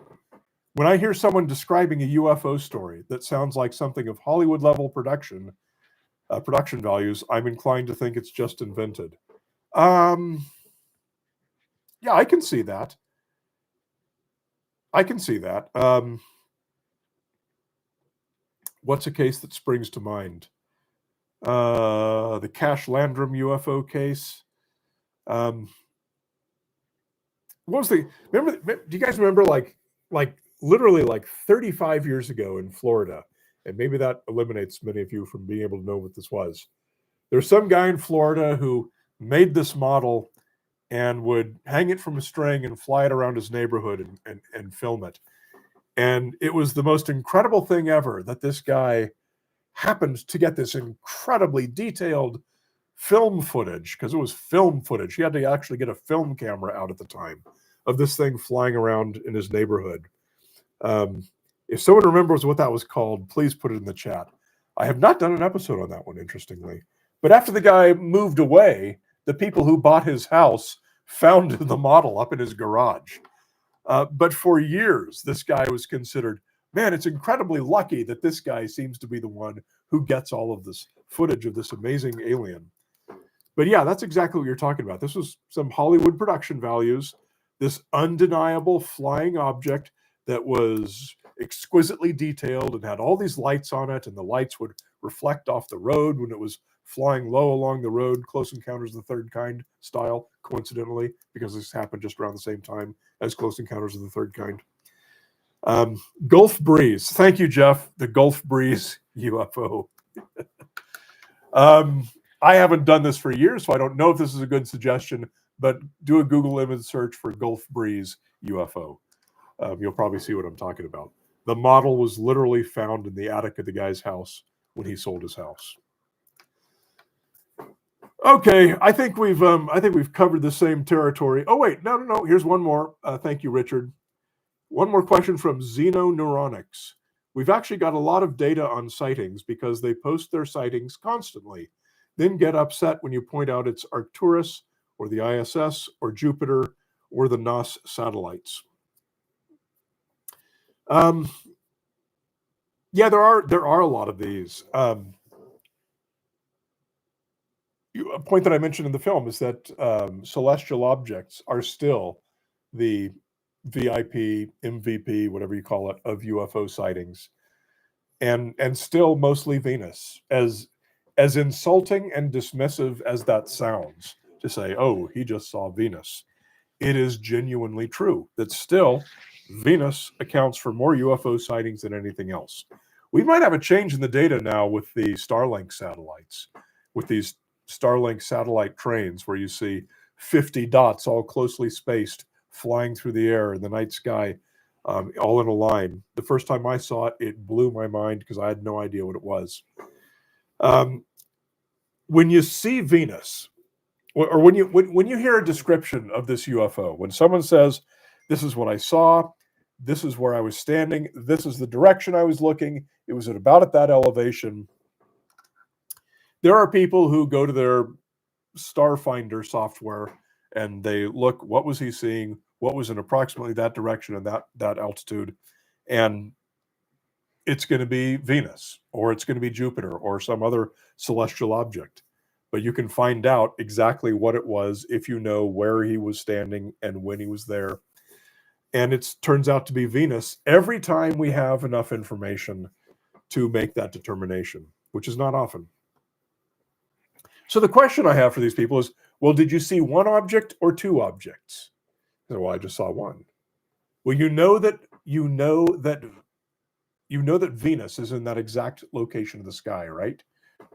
When I hear someone describing a UFO story that sounds like something of Hollywood level production values, I'm inclined to think it's just invented. Yeah, I can see that. What's a case that springs to mind? The Cash Landrum UFO case. What was the? Remember? Do you guys remember like literally like 35 years ago in Florida? And maybe that eliminates many of you from being able to know what this was. There's some guy in Florida who made this model and would hang it from a string and fly it around his neighborhood and film it. And it was the most incredible thing ever that this guy happened to get this incredibly detailed film footage, because it was film footage. He had to actually get a film camera out at the time of this thing flying around in his neighborhood. If someone remembers what that was called, please put it in the chat. I have not done an episode on that one, interestingly. But after the guy moved away, the people who bought his house found the model up in his garage. But for years, this guy was considered, man, it's incredibly lucky that this guy seems to be the one who gets all of this footage of this amazing alien. But yeah, that's exactly what you're talking about. This was some Hollywood production values, this undeniable flying object that was exquisitely detailed and had all these lights on it, and the lights would reflect off the road when it was flying low along the road, Close Encounters of the Third Kind style, coincidentally, because this happened just around the same time as Close Encounters of the Third Kind. Gulf Breeze. Thank you, Jeff. The Gulf Breeze UFO. I haven't done this for years, so I don't know if this is a good suggestion, but do a Google image search for Gulf Breeze UFO. You'll probably see what I'm talking about. The model was literally found in the attic of the guy's house when he sold his house. Okay, I think we've covered the same territory. Oh wait, no. Here's one more. Thank you, Richard. One more question from Xenoneuronics. We've actually got a lot of data on sightings because they post their sightings constantly, then get upset when you point out it's Arcturus or the ISS or Jupiter or the NOS satellites. Yeah, there are a lot of these. A point that I mentioned in the film is that celestial objects are still the VIP, MVP, whatever you call it, of UFO sightings, and still mostly Venus. As insulting and dismissive as that sounds, to say, "Oh, he just saw Venus," it is genuinely true that still Venus accounts for more UFO sightings than anything else. We might have a change in the data now with the Starlink satellites, with these Starlink satellite trains where you see 50 dots all closely spaced flying through the air in the night sky, all in a line. The first time I saw it, it blew my mind because I had no idea what it was. When you see Venus, or when you hear a description of this UFO, when someone says, "This is what I saw, this is where I was standing, this is the direction I was looking, it was at that elevation," there are people who go to their Starfinder software and they look, what was he seeing, what was in approximately that direction and that altitude, and it's going to be Venus, or it's going to be Jupiter, or some other celestial object. But you can find out exactly what it was if you know where he was standing and when he was there. And it turns out to be Venus every time we have enough information to make that determination, which is not often. So the question I have for these people is, well, did you see one object or two objects? Well, I just saw one. Well, you know that Venus is in that exact location of the sky, right?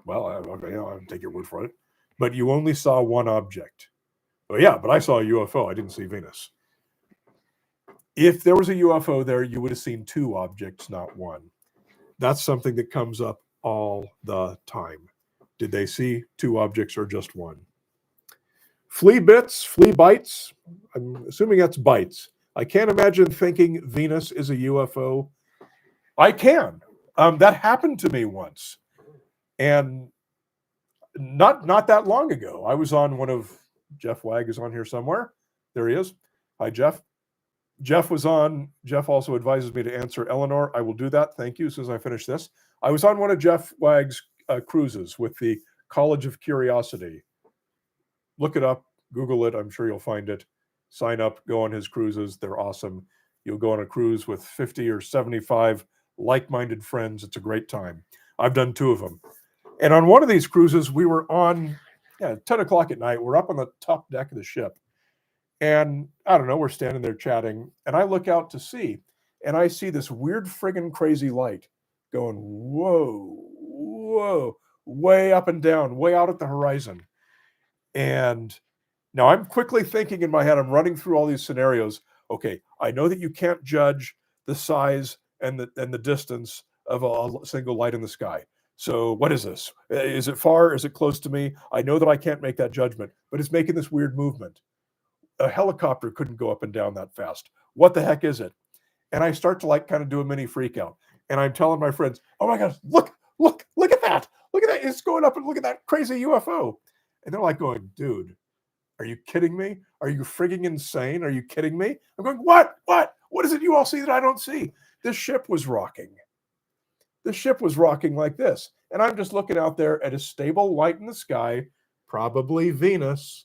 Well, okay, I'll take your word for it. But you only saw one object. Oh yeah, but I saw a UFO. I didn't see Venus. If there was a UFO there, you would have seen two objects, not one. That's something that comes up all the time. Did they see two objects or just one? Flea bites. I'm assuming that's bites. I can't imagine thinking Venus is a UFO. I can. That happened to me once, and not that long ago. I was on one of Jeff Wag is on here somewhere. There he is. Hi, Jeff. Jeff was on. Jeff also advises me to answer Eleanor. I will do that. Thank you. As soon as I finish this, I was on one of Jeff Wag's cruises with the College of Curiosity. Look it up, Google it. I'm sure you'll find it. Sign up, go on his cruises. They're awesome. You'll go on a cruise with 50 or 75 like-minded friends. It's a great time. I've done two of them. And on one of these cruises, we were on 10 o'clock at night. We're up on the top deck of the ship. And I don't know, we're standing there chatting. And I look out to sea, and I see this weird friggin' crazy light going, whoa, whoa, way up and down, way out at the horizon. And now I'm quickly thinking in my head, I'm running through all these scenarios. Okay, I know that you can't judge the size and the distance of a single light in the sky. So what is this? Is it far? Is it close to me? I know that I can't make that judgment, but it's making this weird movement. A helicopter couldn't go up and down that fast. What the heck is it? And I start to kind of do a mini freak out. And I'm telling my friends, oh my gosh, look at that. Look at that. It's going up, and look at that crazy UFO. And they're like going, dude, are you kidding me? Are you frigging insane? Are you kidding me? I'm going, what? What is it you all see that I don't see? This ship was rocking. The ship was rocking like this. And I'm just looking out there at a stable light in the sky, probably Venus,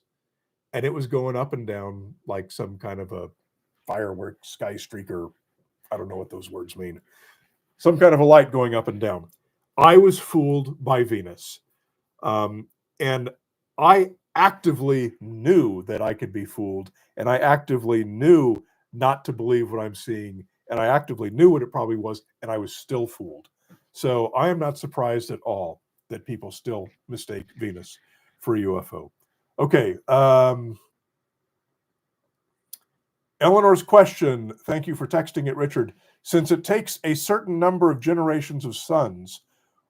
and it was going up and down like some kind of a firework sky streaker. I don't know what those words mean. Some kind of a light going up and down. I was fooled by Venus. And I actively knew that I could be fooled, and I actively knew not to believe what I'm seeing, and I actively knew what it probably was, and I was still fooled. So I am not surprised at all that people still mistake Venus for a UFO. Okay. Eleanor's question, thank you for texting it, Richard. Since it takes a certain number of generations of suns,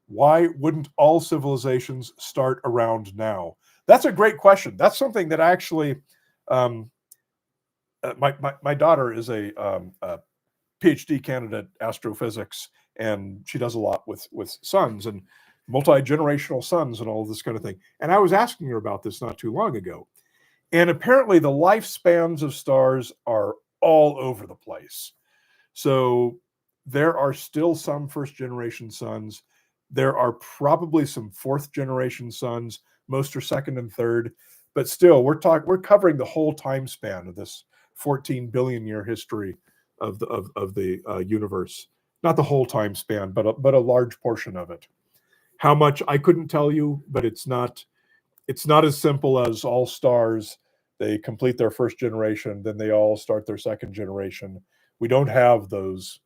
why wouldn't all civilizations start around now? That's a great question. That's something that actually, my daughter is a PhD candidate astrophysics, and she does a lot with suns and multi-generational suns and all this kind of thing. And I was asking her about this not too long ago. And apparently the lifespans of stars are all over the place. So there are still some first generation suns. There are probably some fourth generation suns. Most are second and third. But still, we're covering the whole time span of this 14 billion year history of the universe. Not the whole time span, but a large portion of it. How much I couldn't tell you, but it's not as simple as all stars, they complete their first generation, then they all start their second generation. We don't have those,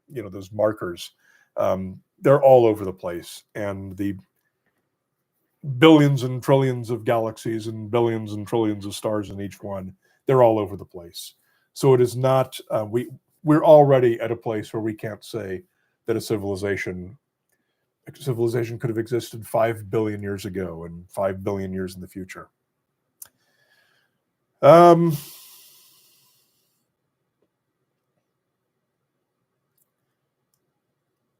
those markers. They're all over the place, and the billions and trillions of galaxies and billions and trillions of stars in each one, they're all over the place. So it is not, we're already at a place where we can't say that a civilization could have existed 5 billion years ago and 5 billion years in the future.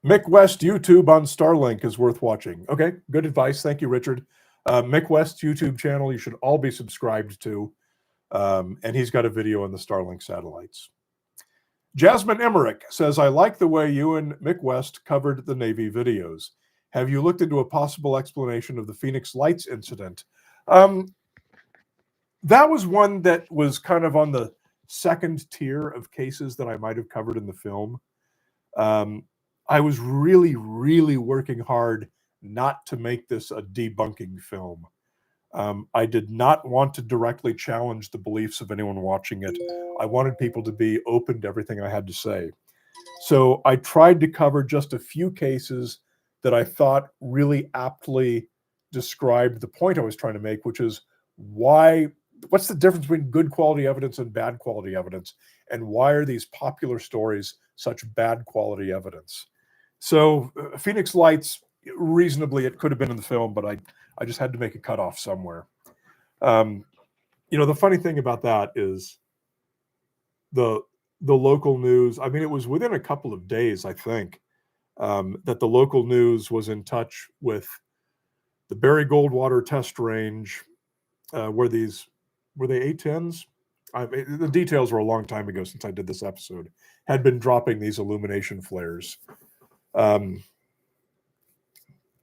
Mick West YouTube on Starlink is worth watching. Okay, good advice. Thank you, Richard. Mick West's YouTube channel, you should all be subscribed to. And he's got a video on the Starlink satellites. Jasmine Emmerich says, I like the way you and Mick West covered the Navy videos. Have you looked into a possible explanation of the Phoenix Lights incident? That was one that was kind of on the second tier of cases that I might have covered in the film. I was really, really working hard not to make this a debunking film. I did not want to directly challenge the beliefs of anyone watching it. I wanted people to be open to everything I had to say. So I tried to cover just a few cases that I thought really aptly described the point I was trying to make, which is what's the difference between good quality evidence and bad quality evidence? And why are these popular stories such bad quality evidence? So Phoenix Lights, reasonably, it could have been in the film, but I just had to make a cutoff somewhere. The funny thing about that is the local news. I mean, it was within a couple of days, I think, that the local news was in touch with the Barry Goldwater test range, where these were they A-10s? The details were a long time ago since I did this episode. Had been dropping these illumination flares. Trying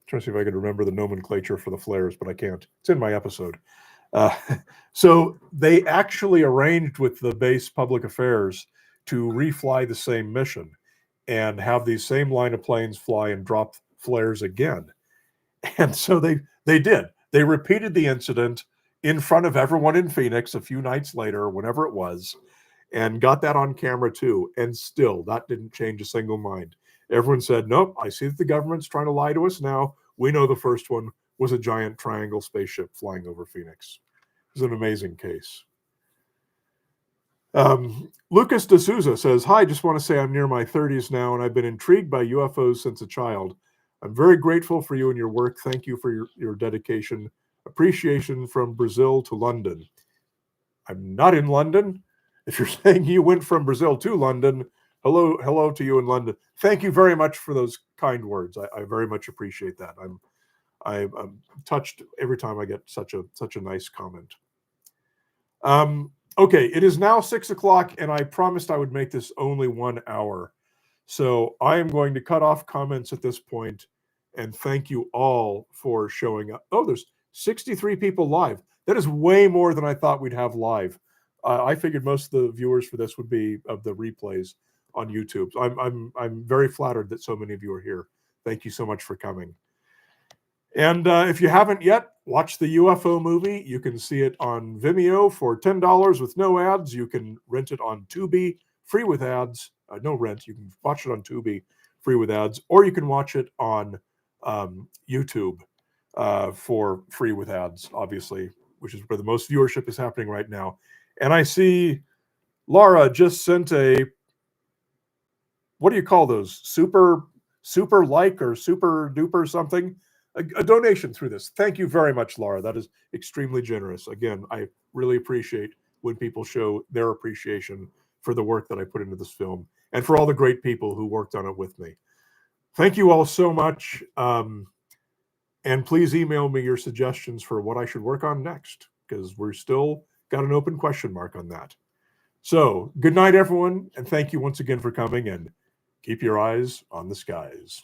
to see if I could remember the nomenclature for the flares, but I can't. It's in my episode. So they actually arranged with the base public affairs to refly the same mission and have these same line of planes fly and drop flares again. And so they did. They repeated the incident in front of everyone in Phoenix a few nights later, whenever it was, and got that on camera too. And still, that didn't change a single mind. Everyone said, nope, I see that the government's trying to lie to us now. We know the first one was a giant triangle spaceship flying over Phoenix. It was an amazing case. Lucas D'Souza says, hi, just want to say I'm near my 30s now, and I've been intrigued by UFOs since a child. I'm very grateful for you and your work. Thank you for your dedication. Appreciation from Brazil to London. I'm not in London. If you're saying you went from Brazil to London, hello to you in London. Thank you very much for those kind words. I very much appreciate that. I'm touched every time I get such a nice comment. Okay, it is now 6 o'clock, and I promised I would make this only 1 hour. So I am going to cut off comments at this point, and thank you all for showing up. Oh, there's 63 people live. That is way more than I thought we'd have live. I figured most of the viewers for this would be of the replays on YouTube. So I'm very flattered that so many of you are here. Thank you so much for coming. And if you haven't yet, watch the UFO movie. You can see it on Vimeo for $10 with no ads. You can rent it on Tubi, free with ads. No rent. You can watch it on Tubi, free with ads. Or you can watch it on YouTube for free with ads, obviously, which is where the most viewership is happening right now. And I see Laura just sent a, what do you call those? Super like or super duper something? A donation through this. Thank you very much, Laura. That is extremely generous. Again, I really appreciate when people show their appreciation for the work that I put into this film and for all the great people who worked on it with me. Thank you all so much. And please email me your suggestions for what I should work on next, because we're still got an open question mark on that. So good night, everyone. And thank you once again for coming, and keep your eyes on the skies.